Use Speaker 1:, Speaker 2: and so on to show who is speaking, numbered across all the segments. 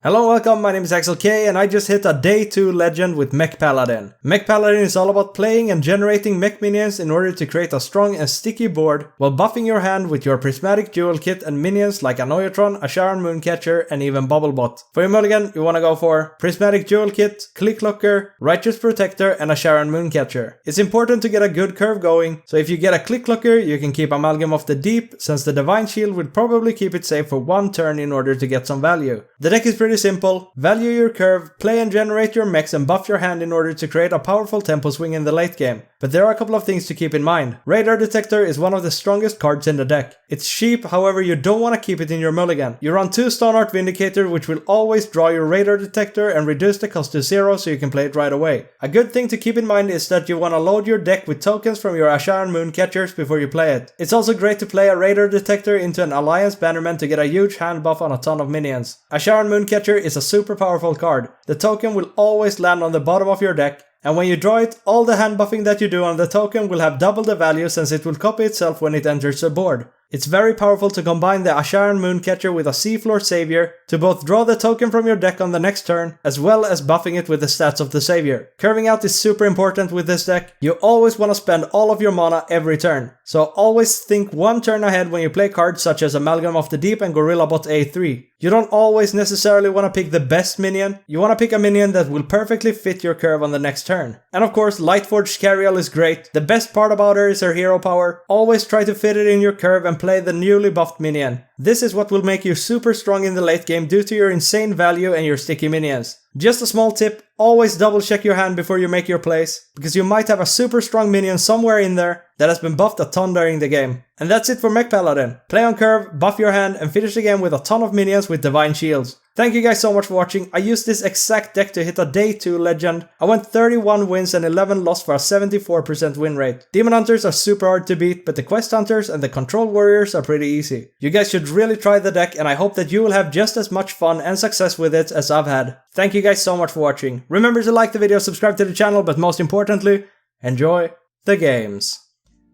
Speaker 1: Hello, welcome, my name is Axel K and I just hit a day 2 legend with Mech Paladin. Mech Paladin is all about playing and generating mech minions in order to create a strong and sticky board while buffing your hand with your prismatic jewel kit and minions like Anoyotron, Asharan Mooncatcher and even Bubblebot. For your mulligan, you wanna go for prismatic jewel kit, click locker, righteous protector and Asharan Mooncatcher. It's important to get a good curve going, so if you get a click locker you can keep Amalgam of the Deep, since the Divine Shield will probably keep it safe for one turn in order to get some value. The deck is pretty simple. Value your curve, play and generate your mechs and buff your hand in order to create a powerful tempo swing in the late game. But there are a couple of things to keep in mind. Radar Detector is one of the strongest cards in the deck. It's cheap, however you don't want to keep it in your mulligan. You run 2 Stoneheart Vindicator, which will always draw your Radar Detector and reduce the cost to 0 so you can play it right away. A good thing to keep in mind is that you want to load your deck with tokens from your Asharan Mooncatchers before you play it. It's also great to play a Radar Detector into an Alliance Bannerman to get a huge hand buff on a ton of minions. Asharan Mooncatcher is a super powerful card. The token will always land on the bottom of your deck, and when you draw it, all the hand buffing that you do on the token will have double the value since it will copy itself when it enters the board. It's very powerful to combine the Asharan Mooncatcher with a Seafloor Savior to both draw the token from your deck on the next turn, as well as buffing it with the stats of the Savior. Curving out is super important with this deck. You always want to spend all of your mana every turn, so always think one turn ahead when you play cards such as Amalgam of the Deep and Gorillabot A3. You don't always necessarily want to pick the best minion, you want to pick a minion that will perfectly fit your curve on the next turn. And of course, Lightforged Cariel is great. The best part about her is her hero power. Always try to fit it in your curve and play the newly buffed minion. This is what will make you super strong in the late game due to your insane value and your sticky minions. Just a small tip, always double check your hand before you make your plays, because you might have a super strong minion somewhere in there that has been buffed a ton during the game. And that's it for Mech Paladin. Play on curve, buff your hand and finish the game with a ton of minions with Divine Shields. Thank you guys so much for watching. I used this exact deck to hit a day 2 legend. I went 31 wins and 11 lost for a 74% win rate. Demon Hunters are super hard to beat, but the Quest Hunters and the Control Warriors are pretty easy. You guys should really try the deck and I hope that you will have just as much fun and success with it as I've had. Thank you guys so much for watching. Remember to like the video, subscribe to the channel, but most importantly, enjoy the games.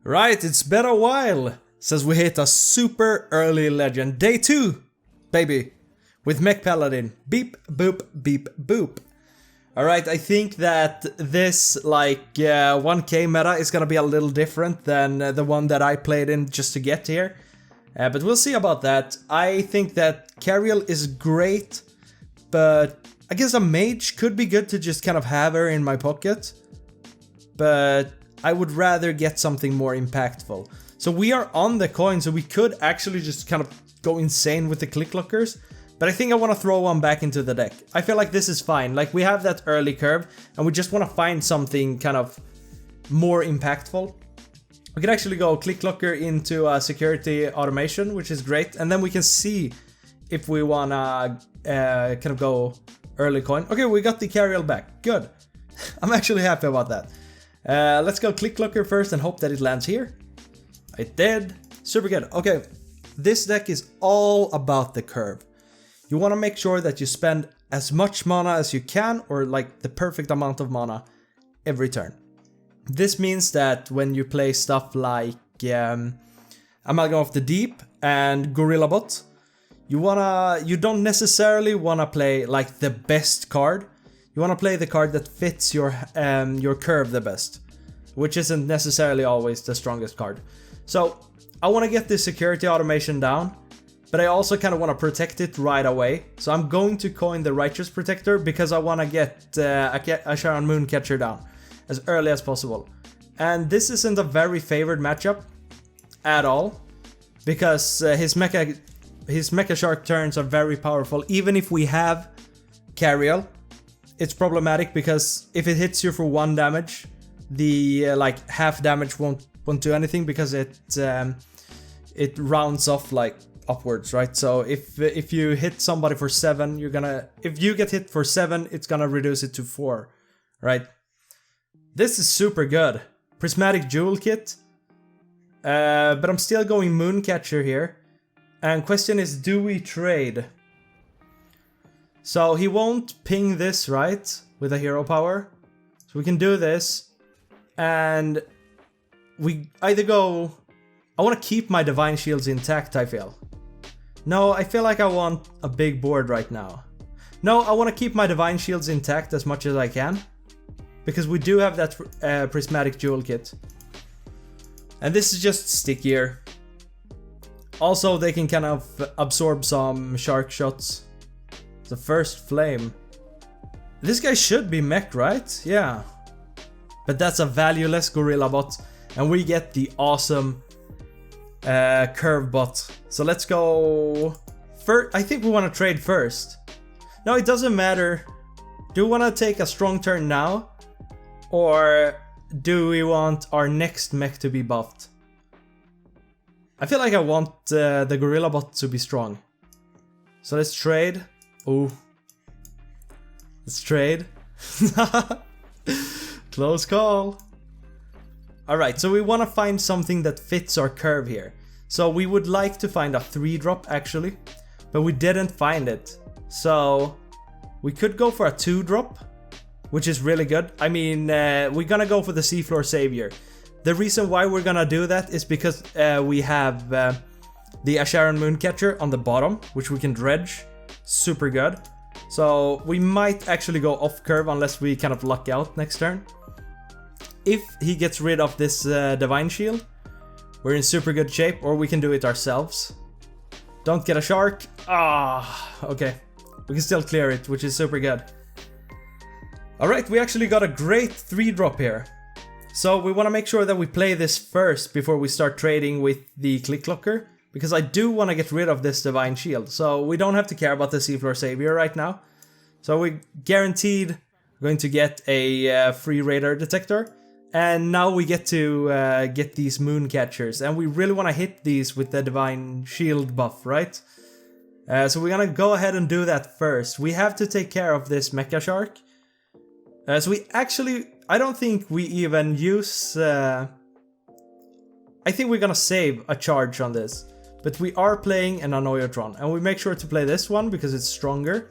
Speaker 1: Right, it's been a while since we hit a super early legend. Day 2, baby. With Mech Paladin. Beep, boop, beep, boop. Alright, I think that this, 1K meta is gonna be a little different than the one that I played in just to get here. But we'll see about that. I think that Cariel is great, but I guess a mage could be good to just kind of have her in my pocket. But I would rather get something more impactful. So we are on the coin, so we could actually just kind of go insane with the click lockers. But I think I want to throw one back into the deck. I feel like this is fine. Like, we have that early curve, and we just want to find something kind of more impactful. We could actually go click locker into security automation, which is great. And then we can see if we want to kind of go early coin. Okay, we got the Cariel back. Good. I'm actually happy about that. Let's go click locker first and hope that it lands here. It did. Super good. Okay, this deck is all about the curve. You want to make sure that you spend as much mana as you can, or like the perfect amount of mana every turn. This means that when you play stuff like Amalgam of the Deep and Gorillabot, you don't necessarily wanna play like the best card. You wanna play the card that fits your curve the best, which isn't necessarily always the strongest card. So I wanna get this security automation down, but I also kind of want to protect it right away. So I'm going to coin the Righteous Protector because I want to get Asharan Mooncatcher down as early as possible. And this isn't a very favored matchup at all, because his Mecha Shark turns are very powerful. Even if we have Cariel, it's problematic because if it hits you for 1 damage, the half damage won't do anything because it rounds off like upwards, right? So if you hit somebody for 7, if you get hit for 7, it's gonna reduce it to 4, right? This is super good. Prismatic Jewel Kit. But I'm still going Mooncatcher here. And question is, do we trade? So he won't ping this, right? With a hero power. So we can do this. And we either go... I want to keep my Divine Shields intact, I feel. No, I feel like I want a big board right now. No, I want to keep my Divine Shields intact as much as I can. Because we do have that Prismatic Jewel Kit. And this is just stickier. Also, they can kind of absorb some shark shots. The first flame. This guy should be mech, right? Yeah. But that's a valueless gorilla bot. And we get the awesome curve bot. So let's go... I think we want to trade first. No, it doesn't matter. Do we want to take a strong turn now? Or do we want our next mech to be buffed? I feel like I want the gorilla bot to be strong. So let's trade. Ooh. Let's trade. Close call. Alright, so we want to find something that fits our curve here. So we would like to find a 3-drop actually. But we didn't find it. So we could go for a 2-drop. Which is really good. I mean, we're gonna go for the Seafloor Savior. The reason why we're gonna do that is because we have the Asharon Mooncatcher on the bottom, which we can dredge. Super good. So we might actually go off curve unless we kind of luck out next turn. If he gets rid of this Divine Shield, we're in super good shape, or we can do it ourselves. Don't get a shark. Ah, okay. We can still clear it, which is super good. Alright, we actually got a great 3-drop here. So we want to make sure that we play this first before we start trading with the Click Clocker. Because I do want to get rid of this Divine Shield. So we don't have to care about the Seafloor Savior right now. So we guaranteed going to get a free radar detector. And now we get to get these moon catchers. And we really want to hit these with the Divine Shield buff, right? So we're gonna go ahead and do that first. We have to take care of this Mecha Shark. So we actually, I don't think we even use... I think we're gonna save a charge on this. But we are playing an Annoyotron. And we make sure to play this one because it's stronger.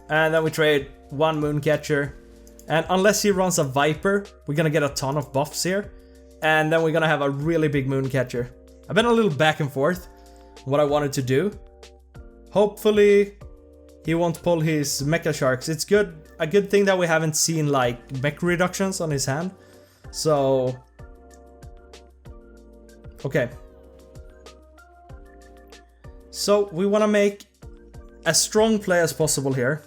Speaker 1: And then we trade one Mooncatcher. And unless he runs a Viper, we're gonna get a ton of buffs here. And then we're gonna have a really big Mooncatcher. I've been a little back and forth on what I wanted to do. Hopefully he won't pull his Mecha Sharks. It's good. A good thing that we haven't seen like mech reductions on his hand. So... okay. So we want to make as strong play as possible here.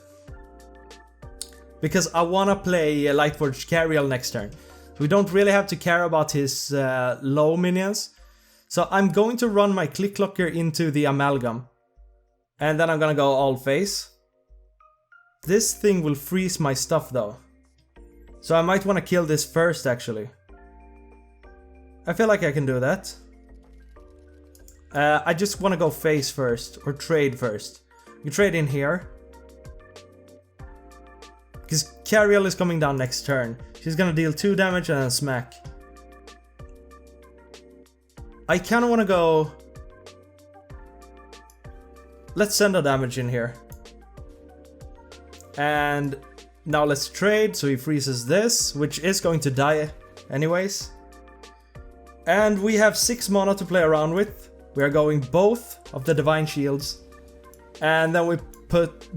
Speaker 1: Because I want to play Lightforged Cariel next turn. We don't really have to care about his low minions. So I'm going to run my Click Clocker into the Amalgam. And then I'm gonna go all face. This thing will freeze my stuff though. So I might want to kill this first actually. I feel like I can do that. I just want to go face first, or trade first. You trade in here. Because Cariel is coming down next turn. She's gonna deal 2 damage and then smack. I kinda wanna go... let's send a damage in here. And now let's trade, so he freezes this, which is going to die anyways. And we have 6 mana to play around with. We are going both of the Divine Shields. And then we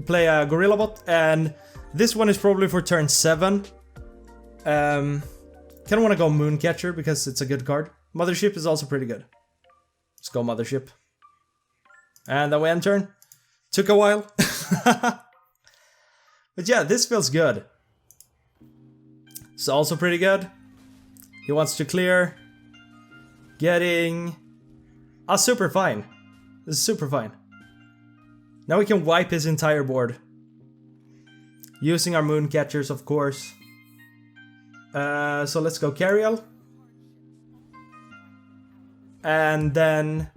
Speaker 1: play a Gorilla Bot, and this one is probably for turn 7. Kinda wanna go Mooncatcher because it's a good card. Mothership is also pretty good. Let's go Mothership. And then we end turn. Took a while. But yeah, this feels good. It's also pretty good. He wants to clear. Getting... super fine. This is super fine. Now we can wipe his entire board. Using our Mooncatchers, of course. So let's go Cariel. And then...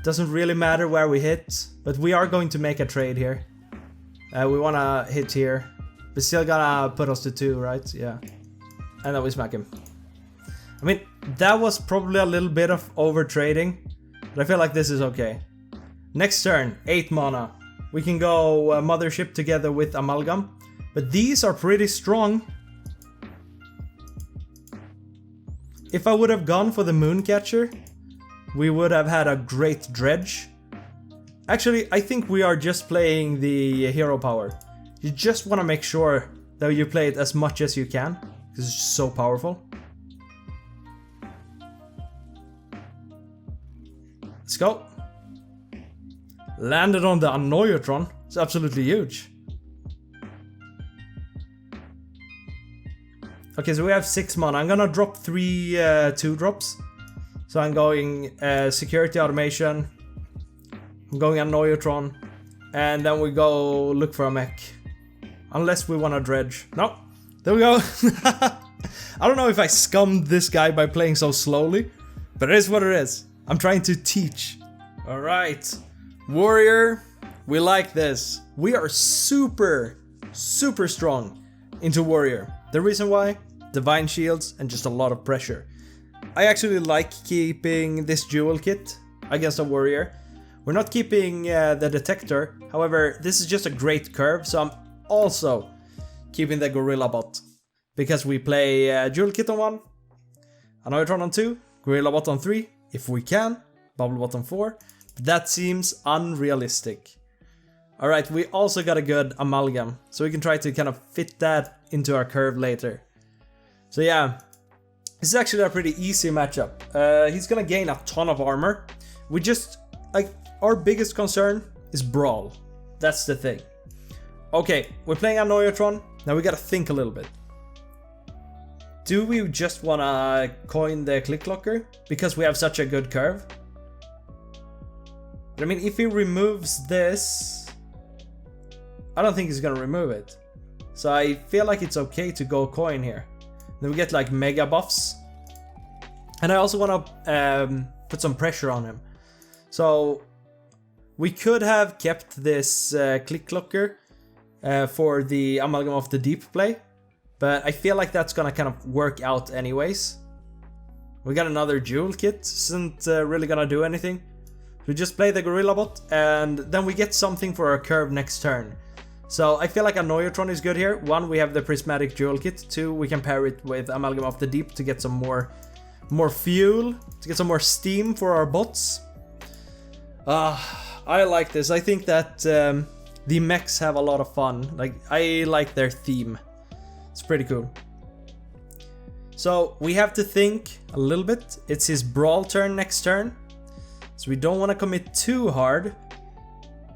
Speaker 1: doesn't really matter where we hit, but we are going to make a trade here. We wanna hit here. We're still gonna put us to 2, right? Yeah. And then we smack him. I mean, that was probably a little bit of over trading, but I feel like this is okay. Next turn, 8 mana. We can go Mothership together with Amalgam, but these are pretty strong. If I would have gone for the Mooncatcher, we would have had a great dredge. Actually, I think we are just playing the hero power. You just want to make sure that you play it as much as you can, because it's just so powerful. Let's go. Landed on the Annoyotron. It's absolutely huge. Okay, so we have 6 mana. I'm gonna drop 3 2-drops. So I'm going Security Automation. I'm going Annoyotron. And then we go look for a mech. Unless we want to dredge. No. There we go. I don't know if I scummed this guy by playing so slowly. But it is what it is. I'm trying to teach. Alright. Warrior. We like this. We are super strong into Warrior. The reason why? Divine Shields and just a lot of pressure. I actually like keeping this jewel kit against a Warrior. We're not keeping the Detector. However, this is just a great curve. So I'm also keeping the Gorilla Bot. Because we play Jewel Kit on 1, Annoyotron on 2, Gorilla Bot on 3, if we can, Bubble Bot on 4. But that seems unrealistic. Alright, we also got a good Amalgam, so we can try to kind of fit that into our curve later. So yeah, this is actually a pretty easy matchup. He's gonna gain a ton of armor. We just, like, our biggest concern is Brawl. That's the thing. Okay, we're playing Annoyotron. Now we gotta think a little bit. Do we just wanna coin the Click Locker because we have such a good curve? But I mean, if he removes this, I don't think he's gonna remove it. So I feel like it's okay to go coin here. Then we get like mega buffs. And I also wanna put some pressure on him. So we could have kept this Click Locker for the Amalgam of the Deep play. But I feel like that's gonna kind of work out anyways. We got another Jewel Kit, isn't really gonna do anything. We just play the Gorilla Bot and then we get something for our curve next turn. So I feel like Annoyotron is good here. 1, we have the Prismatic Jewel Kit. 2, we can pair it with Amalgam of the Deep to get some more fuel, to get some more steam for our bots. I like this. I think that the mechs have a lot of fun. Like, I like their theme. It's pretty cool. So we have to think a little bit. It's his Brawl turn next turn. So we don't want to commit too hard.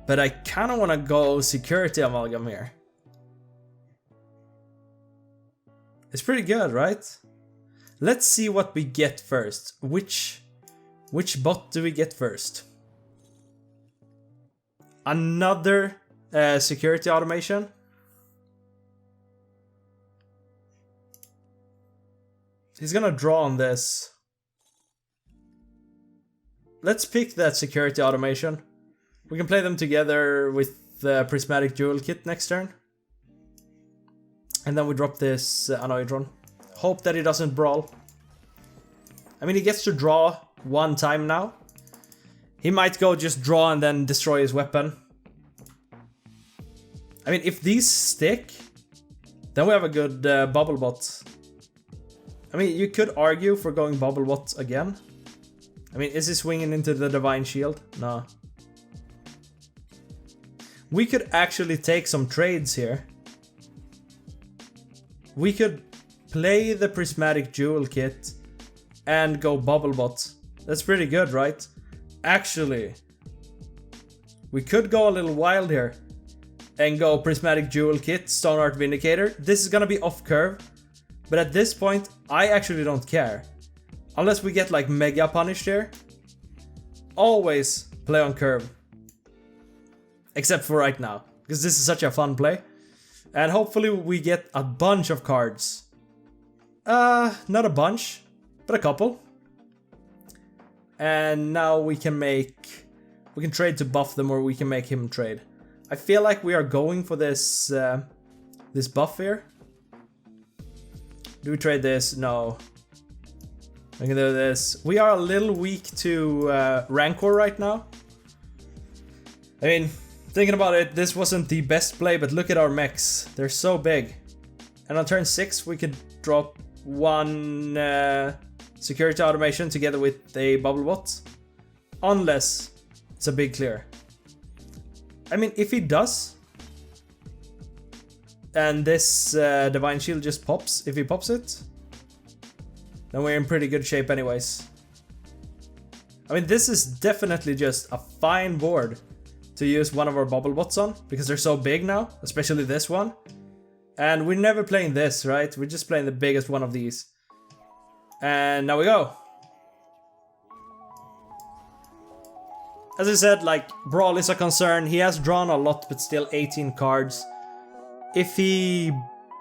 Speaker 1: But I kind of want to go Security Amalgam here. It's pretty good, right? Let's see what we get first. Which bot do we get first? Another Security Automation. He's gonna draw on this. Let's pick that Security Automation. We can play them together with the Prismatic Jewel Kit next turn. And then we drop this Annoyotron. Hope that he doesn't Brawl. I mean, he gets to draw 1 time now. He might go just draw and then destroy his weapon. I mean, if these stick, then we have a good Bubble Bot. I mean, you could argue for going Bubble Bot again. I mean, is he swinging into the Divine Shield? No. We could actually take some trades here. We could play the Prismatic Jewel Kit and go Bubble Bot. That's pretty good, right? Actually, we could go a little wild here and go Prismatic Jewel Kit, Stoneheart Vindicator. This is gonna be off curve. But at this point, I actually don't care. Unless we get like mega punished here. Always play on curve. Except for right now. Because this is such a fun play. And hopefully we get a bunch of cards. Not a bunch. But a couple. And now we can trade to buff them or we can make him trade. I feel like we are going for this this buff here. Do we trade this? No. We can do this. We are a little weak to Rancor right now. I mean, thinking about it, this wasn't the best play, but look at our mechs. They're so big. And on turn 6, we could drop 1 Security Automation together with a Bubble Bot. Unless it's a big clear. I mean, if he does, And this Divine Shield just pops if he pops it. Then we're in pretty good shape anyways. I mean, this is definitely just a fine board to use one of our bubble bots on, because they're so big now, especially this one. And we're never playing this, right? We're just playing the biggest one of these. And now we go. As I said, like, Brawl is a concern. He has drawn a lot, but still 18 cards. If he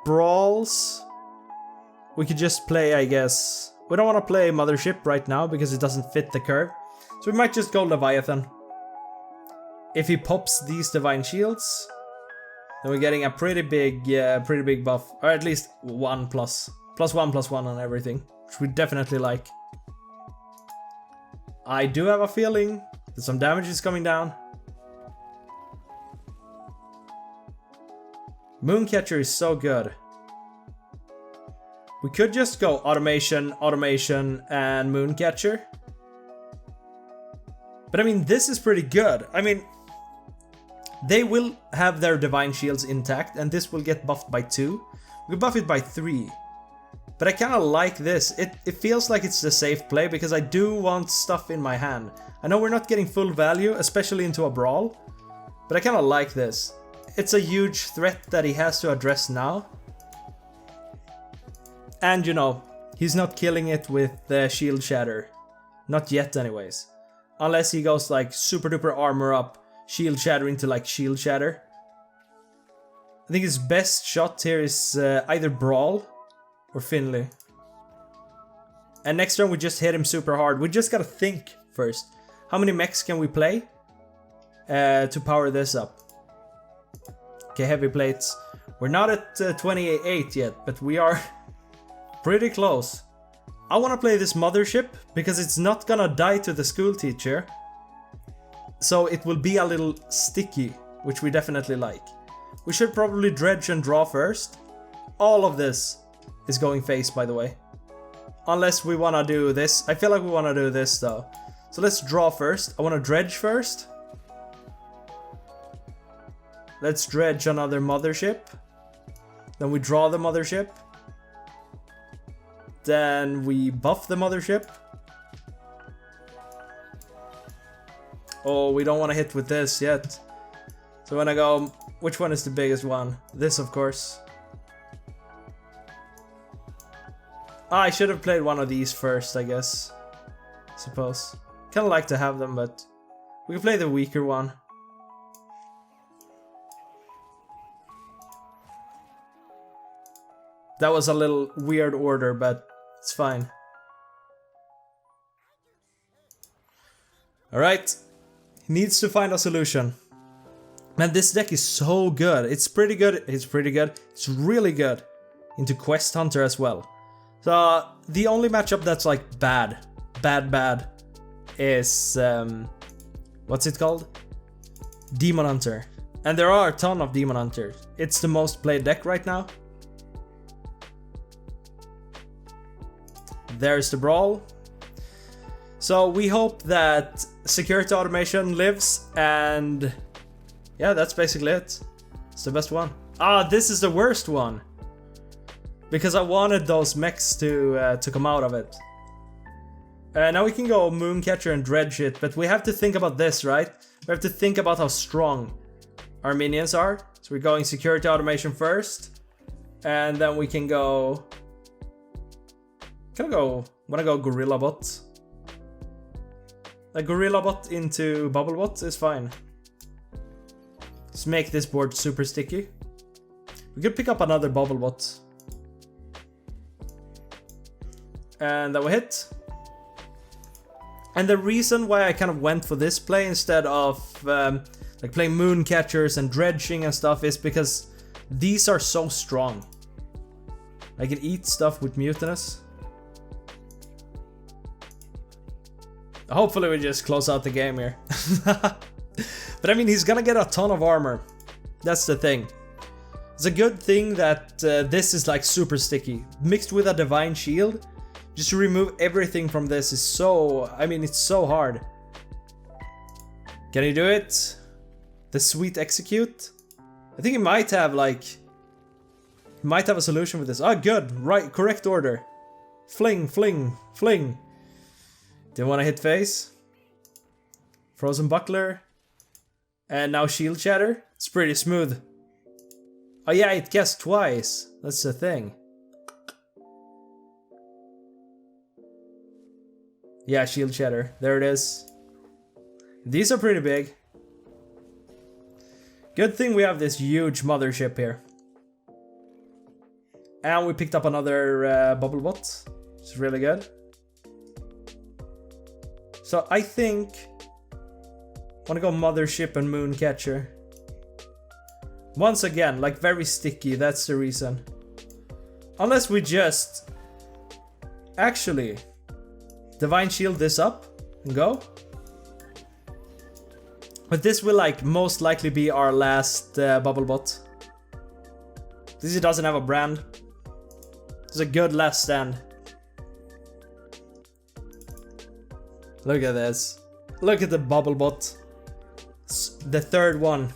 Speaker 1: brawls, we could just play, I guess. We don't want to play Mothership right now because it doesn't fit the curve. So we might just go Leviathan. If he pops these Divine Shields, then we're getting a pretty big buff. Or at least 1+. +1/+1 on everything, which we definitely like. I do have a feeling that some damage is coming down. Mooncatcher is so good. We could just go Automation, Automation, and Mooncatcher. But I mean, this is pretty good. I mean, they will have their Divine Shields intact, and this will get buffed by 2. We buff it by 3. But I kind of like this. It feels like it's the safe play, because I do want stuff in my hand. I know we're not getting full value, especially into a Brawl, but I kind of like this. It's a huge threat that he has to address now. And you know, he's not killing it with the Shield Shatter. Not yet anyways. Unless he goes like super duper armor up, Shield Shatter into like Shield Shatter. I think his best shot here is either Brawl or Finley. And next turn we just hit him super hard. We just gotta think first. How many mechs can we play to power this up? Okay, heavy plates. We're not at 28 yet, but we are pretty close. I want to play this Mothership because it's not gonna die to the school teacher. So it will be a little sticky, which we definitely like. We should probably dredge and draw first. All of this is going face, by the way. Unless we want to do this. I feel like we want to do this though. So let's draw first. I want to dredge first. Let's dredge another Mothership. Then we draw the Mothership. Then we buff the Mothership. Oh, we don't want to hit with this yet. So when I go, which one is the biggest one? This, of course. Ah, I should have played one of these first, I guess. Suppose. Kind of like to have them, but we can play the weaker one. That was a little weird order, but it's fine. Alright. He needs to find a solution. Man, this deck is so good. It's pretty good. It's pretty good. It's really good. Into Quest Hunter as well. So, the only matchup that's like bad is, what's it called? Demon Hunter. And there are a ton of Demon Hunters. It's the most played deck right now. There's the Brawl. So we hope that Security Automation lives, and yeah, that's basically it. It's the best one. Ah, this is the worst one. Because I wanted those mechs to come out of it. Now we can go Mooncatcher and dredge it, but we have to think about this, right? We have to think about how strong our minions are. So we're going Security Automation first. And then we can go... wanna go Gorilla Bot. A Gorilla Bot into Bubble Bot is fine. Let's make this board super sticky. We could pick up another Bubble Bot. And that will hit. And the reason why I kind of went for this play instead of like playing Mooncatchers and dredging and stuff is because these are so strong. I can eat stuff with Mutinous. Hopefully we just close out the game here. But I mean, he's gonna get a ton of armor. That's the thing. It's a good thing that this is like super sticky. Mixed with a Divine Shield, just to remove everything from this is so... I mean, it's so hard. Can he do it? The sweet execute? I think he might have like might have a solution with this. Oh, good. Right, correct order. Fling, fling, fling. Didn't want to hit face. Frozen Buckler. And now Shield Shatter. It's pretty smooth. Oh yeah, it guessed twice. That's the thing. Yeah, Shield Shatter. There it is. These are pretty big. Good thing we have this huge mothership here. And we picked up another bubble bot. It's really good. So I think I want to go Mothership and Mooncatcher. Once again, like very sticky, that's the reason. Unless we just actually Divine Shield this up and go. But this will like most likely be our last bubble bot. This doesn't have a brand. It's a good last stand. Look at this. Look at the bubble bot. It's the third one.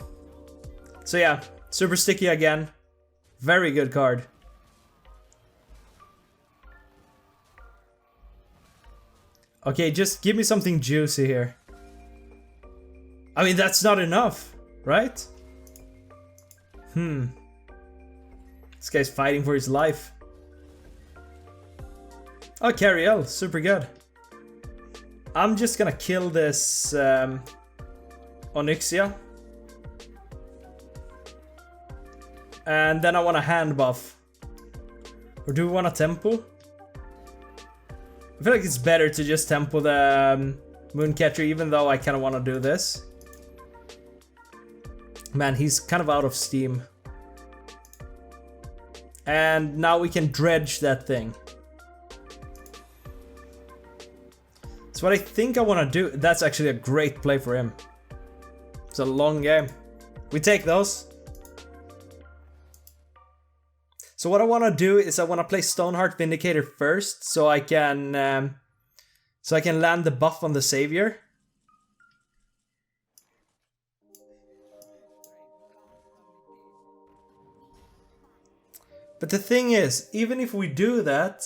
Speaker 1: So yeah, super sticky again. Very good card. Okay, just give me something juicy here. I mean, that's not enough, right? This guy's fighting for his life. Oh, Cariel, super good. I'm just gonna kill this Onyxia. And then I want a hand buff. Or do we want a tempo? I feel like it's better to just tempo the Mooncatcher, even though I kind of want to do this. Man, he's kind of out of steam. And now we can dredge that thing. So what I think I want to do, that's actually a great play for him. It's a long game. We take those. So what I want to do is I want to play Stoneheart Vindicator first, so I can land the buff on the Savior. But the thing is, even if we do that,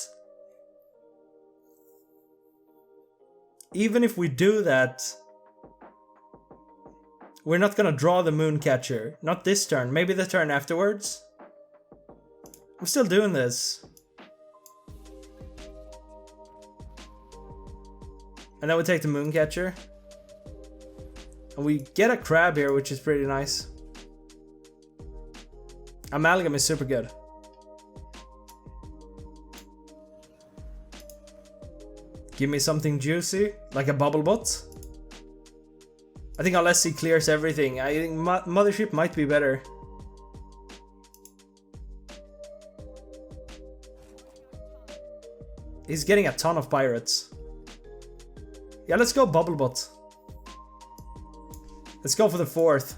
Speaker 1: we're not gonna draw the Mooncatcher. Not this turn, maybe the turn afterwards. I'm still doing this. And then we take the Mooncatcher. And we get a crab here, which is pretty nice. Amalgam is super good. Give me something juicy, like a bubble bot. I think unless he clears everything, I think Mothership might be better. He's getting a ton of pirates. Yeah, let's go bubble bot. Let's go for the fourth.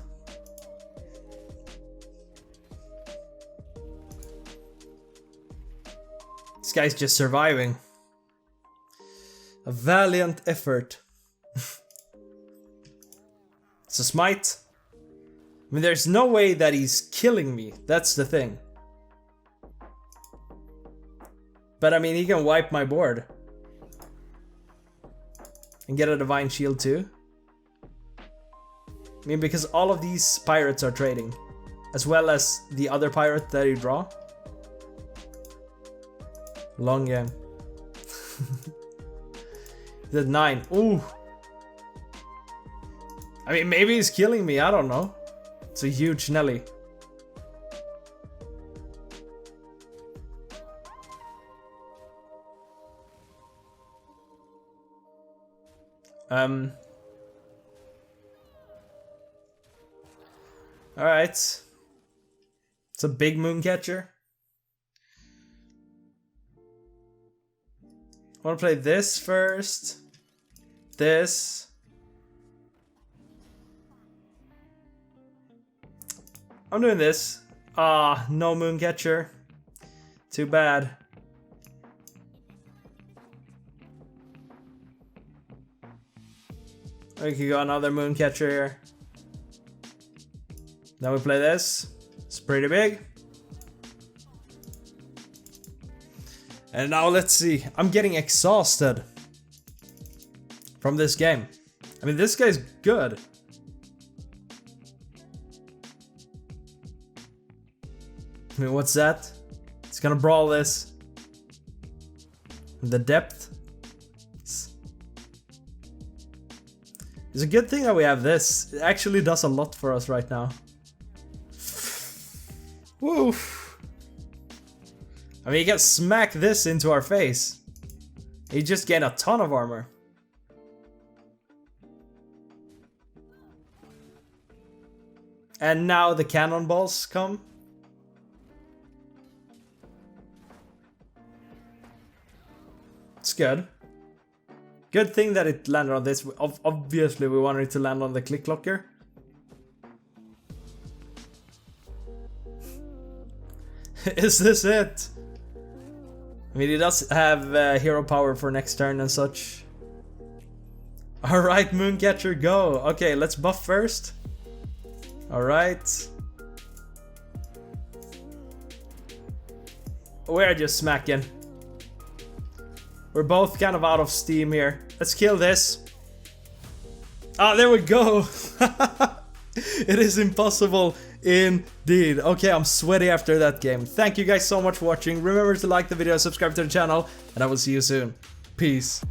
Speaker 1: This guy's just surviving. A valiant effort. It's a smite. I mean, there's no way that he's killing me. That's the thing. But I mean, he can wipe my board. And get a Divine Shield too. I mean, because all of these pirates are trading. As well as the other pirate that you draw. Long game. The 9. Ooh. I mean, maybe he's killing me. I don't know. It's a huge Nelly. Alright. It's a big Mooncatcher. I want to play this first. This. I'm doing this. Ah, no Mooncatcher. Too bad. We could go another Mooncatcher here. Then we play this. It's pretty big. And now let's see. I'm getting exhausted from this game. I mean, this guy's good. I mean, what's that? It's gonna brawl this. The depth. It's a good thing that we have this. It actually does a lot for us right now. Woo! I mean, you can smack this into our face. You just gain a ton of armor. And now the cannonballs come. It's good. Good thing that it landed on this. Obviously, we wanted it to land on the click locker. Is this it? I mean, he does have hero power for next turn and such. Alright, Mooncatcher, go. Okay, let's buff first. Alright. We're just smacking. We're both kind of out of steam here. Let's kill this. Ah, there we go. It is impossible indeed. Okay, I'm sweaty after that game. Thank you guys so much for watching. Remember to like the video, subscribe to the channel, and I will see you soon. Peace.